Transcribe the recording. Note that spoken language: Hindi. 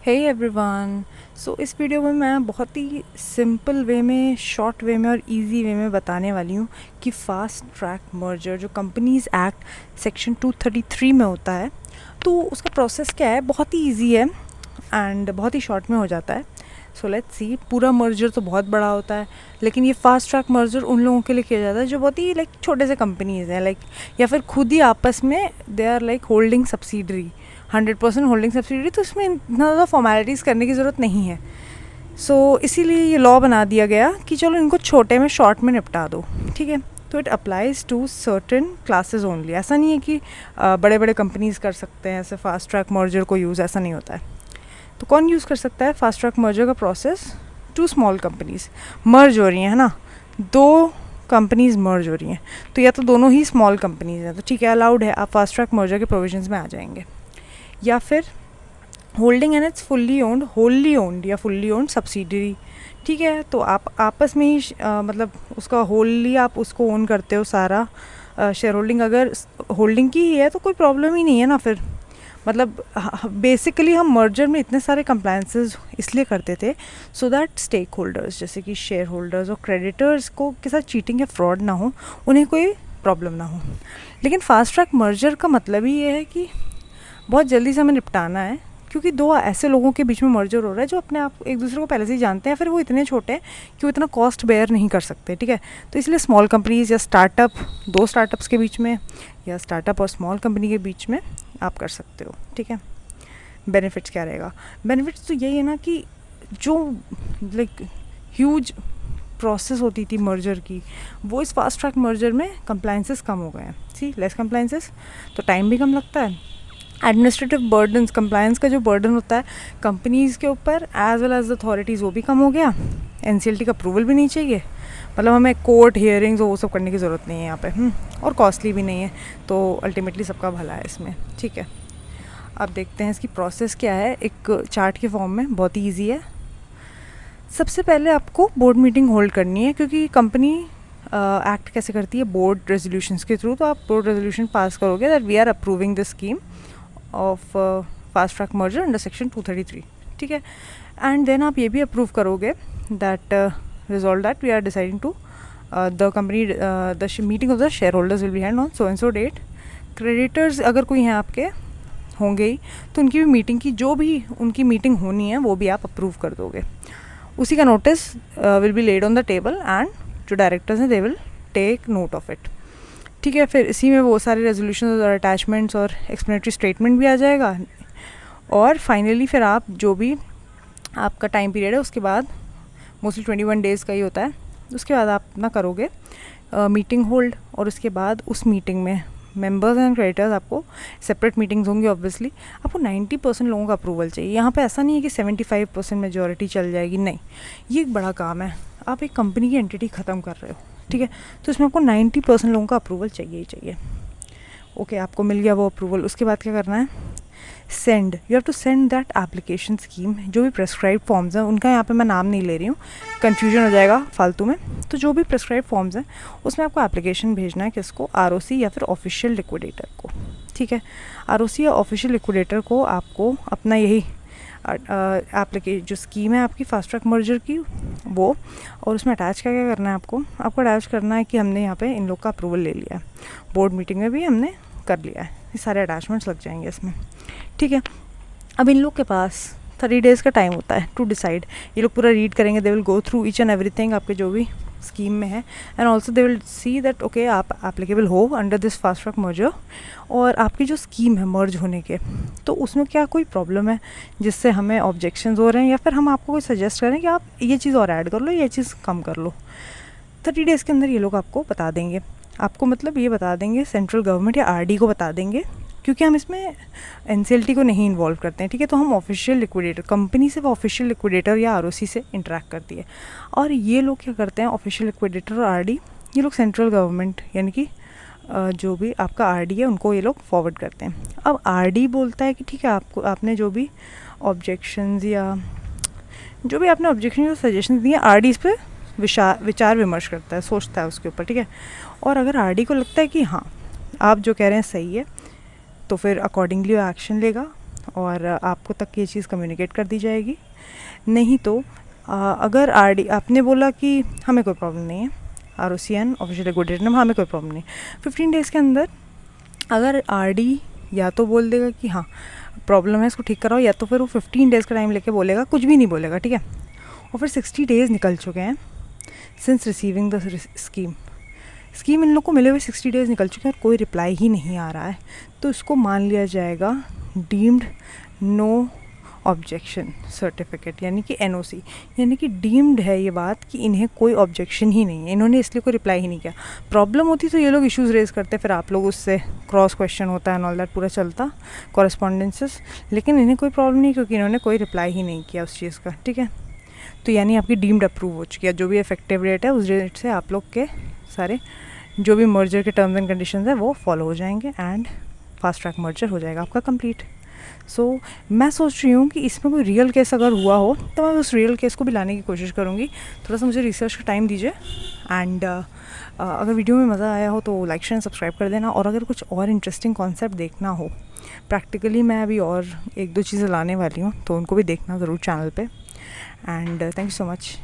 Hey everyone. सो इस वीडियो में मैं बहुत ही सिंपल वे में, शॉर्ट वे में और इजी वे में बताने वाली हूँ कि फास्ट ट्रैक मर्जर जो कंपनीज एक्ट सेक्शन 233 में होता है, तो उसका प्रोसेस क्या है। बहुत ही इजी है एंड बहुत ही शॉर्ट में हो जाता है। So let's see. पूरा मर्जर तो बहुत बड़ा होता है, लेकिन ये फास्ट ट्रैक मर्जर उन लोगों के लिए किया जाता है जो बहुत ही छोटे से कंपनीज हैं, या फिर खुद ही आपस में they are holding subsidiary, 100% holding subsidiary. तो इसमें इतना ज़्यादा फॉर्मेलिटीज़ करने की ज़रूरत नहीं है। इसीलिए ये लॉ बना दिया गया कि चलो इनको छोटे में, शॉर्ट में निपटा दो, ठीक है। तो it applies to certain classes only. ऐसा नहीं है कि बड़े बड़े कंपनीज कर सकते हैं ऐसे फास्ट ट्रैक मर्जर को यूज़, ऐसा नहीं होता है। तो कौन यूज़ कर सकता है फास्ट ट्रैक मर्जर का प्रोसेस? टू स्मॉल कंपनीज मर्ज हो रही हैं, है ना, दो कंपनीज मर्ज हो रही हैं, तो या तो दोनों ही स्मॉल कंपनीज हैं, तो ठीक है, अलाउड है, आप फास्ट ट्रैक मर्जर के प्रोविजंस में आ जाएंगे। या फिर holding and it's fully owned, होल्ली owned या फुल्ली ओन्ड सब्सिडरी, ठीक है। तो आप आपस में ही मतलब उसका होल्ली आप उसको ओन करते हो, सारा शेयर होल्डिंग अगर होल्डिंग की ही है तो कोई प्रॉब्लम ही नहीं है ना। फिर मतलब बेसिकली हम मर्जर में इतने सारे कंप्लायंसेस इसलिए करते थे सो दैट स्टेक होल्डर्स जैसे कि शेयर होल्डर्स और क्रेडिटर्स को के साथ चीटिंग या फ्रॉड ना हो, उन्हें कोई प्रॉब्लम ना हो। लेकिन फास्ट ट्रैक मर्जर का मतलब ही ये है कि बहुत जल्दी से हमें निपटाना है, क्योंकि दो ऐसे लोगों के बीच में मर्जर हो रहा है जो अपने आप एक दूसरे को पहले से ही जानते हैं, फिर वो इतने छोटे हैं कि वो इतना कॉस्ट बेयर नहीं कर सकते, ठीक है। तो इसलिए स्मॉल कंपनीज या स्टार्टअप, दो स्टार्टअप्स के बीच में या स्टार्टअप और स्मॉल कंपनी के बीच में आप कर सकते हो, ठीक है। बेनिफिट्स क्या रहेगा? बेनिफिट्स तो यही है ना कि जो ह्यूज प्रोसेस होती थी मर्जर की, वो इस फास्ट ट्रैक मर्जर में कंप्लाइंसेस कम हो गए हैं। सी, लेस कंप्लाइंसेस तो टाइम भी कम लगता है। एडमिनिस्ट्रेटिव बर्डन्स, कंप्लायंस का जो बर्डन होता है कंपनीज़ के ऊपर एज वेल एज अथॉरिटीज़, वो भी कम हो गया। एनसीएलटी का अप्रूवल भी नहीं चाहिए, मतलब हमें कोर्ट हियरिंग्स वो सब करने की ज़रूरत नहीं है यहाँ पे, और कॉस्टली भी नहीं है। तो अल्टीमेटली सबका भला है इसमें, ठीक है। अब देखते हैं इसकी प्रोसेस क्या है, एक चार्ट के फॉर्म में, बहुत ही ईजी है। सबसे पहले आपको बोर्ड मीटिंग होल्ड करनी है, क्योंकि कंपनी एक्ट कैसे करती है, बोर्ड रेजोल्यूशंस के थ्रू। तो आप बोर्ड रेजोल्यूशन पास करोगे that we are approving this scheme of fast track merger under section 233, ठीक है। एंड देन आप ये भी अप्रूव करोगे that resolve that we are deciding to the company the meeting of the shareholders will be hand on so and so date. Creditors अगर कोई हैं आपके, होंगे ही, तो उनकी भी मीटिंग की, जो भी उनकी मीटिंग होनी है वो भी आप अप्रूव कर दोगे। उसी का notice will be laid on the table and जो डायरेक्टर्स हैं they will take note of it, ठीक है। फिर इसी में वो सारे रेजोल्यूशन और अटैचमेंट्स और एक्सप्लेनेटरी स्टेटमेंट भी आ जाएगा। और फाइनली फिर आप जो भी आपका टाइम पीरियड है, उसके बाद मोस्टली 21 डेज़ का ही होता है, उसके बाद आप ना करोगे मीटिंग होल्ड। और उसके बाद उस मीटिंग में मेंबर्स एंड क्रेडिटर्स, आपको सेपरेट मीटिंग्स होंगी ऑब्वियसली, आपको 90% लोगों का अप्रूवल चाहिए। यहाँ पे ऐसा नहीं है कि 75% मेजॉरिटी चल जाएगी, नहीं, ये एक बड़ा काम है। आप एक कंपनी की एंटिटी ख़त्म कर रहे हो, ठीक है, तो इसमें आपको 90% लोगों का अप्रूवल चाहिए ही चाहिए। ओके, आपको मिल गया वो अप्रूवल। उसके बाद क्या करना है? Send, you have to send that application scheme. जो भी प्रेस्क्राइब फॉर्म्स हैं, उनका यहाँ पे मैं नाम नहीं ले रही हूँ, कन्फ्यूजन हो जाएगा फालतू में। तो जो भी प्रेस्क्राइब फॉर्म्स हैं उसमें आपको एप्लीकेशन भेजना है, किसको? आरओसी या फिर ऑफिशियल लिक्विडेटर को, ठीक है। आरओसी या ऑफिशियल लिक्विडेटर को आपको अपना यही जो स्कीम है आपकी फास्ट ट्रैक मर्जर की, वो, और उसमें अटैच क्या क्या करना है आपको अटैच करना है कि हमने यहाँ पे इन लोग का अप्रूवल ले लिया है, बोर्ड मीटिंग में भी हमने कर लिया है। ये सारे अटैचमेंट्स लग जाएंगे इसमें, ठीक है। अब इन लोग के पास 30 डेज़ का टाइम होता है टू डिसाइड। ये लोग पूरा रीड करेंगे, they will go through each and everything आपके जो भी स्कीम में है, and also they will see that okay आप एप्लीकेबल हो under this fast track merger, और आपकी जो स्कीम है मर्ज होने के, तो उसमें क्या कोई प्रॉब्लम है जिससे हमें ऑब्जेक्शंस हो रहे हैं, या फिर हम आपको कोई सजेस्ट करें कि आप ये चीज़ और ऐड कर लो, ये चीज़ कम कर लो। 30 डेज़ के अंदर ये लोग आपको बता देंगे। आपको मतलब ये बता देंगे, सेंट्रल गवर्नमेंट या आरडी को बता देंगे, क्योंकि हम इसमें एनसीएलटी को नहीं इन्वॉल्व करते हैं, ठीक है। तो हम ऑफिशियल लिक्विडेटर, कंपनी सिर्फ ऑफिशियल लिक्विडेटर या आरओसी से इंटरेक्ट करती है, और ये लोग क्या करते हैं, ऑफिशियल लिक्विडेटर और आरडी, ये लोग सेंट्रल गवर्नमेंट यानी कि जो भी आपका आरडी है उनको ये लोग फॉरवर्ड करते हैं। अब आरडी बोलता है कि ठीक है, आपको आपने जो भी ऑब्जेक्शंस या जो भी आपने ऑब्जेक्शन या सजेशन दिए, आरडी इस पर विचार विमर्श करता है, सोचता है उसके ऊपर, ठीक है। और अगर आरडी को लगता है कि हाँ आप जो कह रहे हैं सही है, तो फिर अकॉर्डिंगली वो एक्शन लेगा और आपको तक ये चीज़ कम्युनिकेट कर दी जाएगी। नहीं तो अगर आरडी आपने बोला कि हमें कोई प्रॉब्लम नहीं है, ROCN ऑफिशियल गुड रिटर्न, हमें कोई प्रॉब्लम नहीं, 15 डेज़ के अंदर अगर आरडी या तो बोल देगा कि हाँ प्रॉब्लम है इसको ठीक कराओ, या तो फिर वो 15 डेज़ का टाइम लेके बोलेगा, कुछ भी नहीं बोलेगा, ठीक है। और फिर 60 डेज़ निकल चुके हैं since receiving the scheme in लोग को मिले हुए 60 डेज़ निकल चुके हैं और कोई रिप्लाई ही नहीं आ रहा है, तो इसको मान लिया जाएगा डीम्ड नो ऑब्जेक्शन सर्टिफिकेट, यानी कि NOC, यानी कि डीम्ड है ये बात कि इन्हें कोई ऑब्जेक्शन ही नहीं है, इन्होंने इसलिए कोई रिप्लाई ही नहीं किया। प्रॉब्लम होती तो ये लोग इश्यूज़ रेज करते, फिर आप लोग उससे क्रॉस क्वेश्चन होता है एंड ऑल दैट, पूरा चलता कॉरेस्पॉन्डेंसेस, लेकिन इन्हें कोई प्रॉब्लम नहीं क्योंकि इन्होंने कोई रिप्लाई ही नहीं किया उस चीज़ का, ठीक है। तो यानी आपकी डीम्ड अप्रूव हो चुकी है, जो भी इफेक्टिव डेट है उस डेट से आप लोग के सारे जो भी मर्जर के टर्म्स एंड कंडीशंस है वो फॉलो हो जाएंगे एंड फास्ट ट्रैक मर्जर हो जाएगा आपका कंप्लीट। सो मैं सोच रही हूँ कि इसमें कोई रियल केस अगर हुआ हो तो मैं उस रियल केस को भी लाने की कोशिश करूँगी। थोड़ा सा मुझे रिसर्च का टाइम दीजिए एंड अगर वीडियो में मज़ा आया हो तो लाइक शेयर सब्सक्राइब कर देना, और अगर कुछ और इंटरेस्टिंग कॉन्सेप्ट देखना हो प्रैक्टिकली, मैं अभी और 1-2 चीज़ें लाने वाली हूँ तो उनको भी देखना ज़रूर चैनल पे। And thank you so much.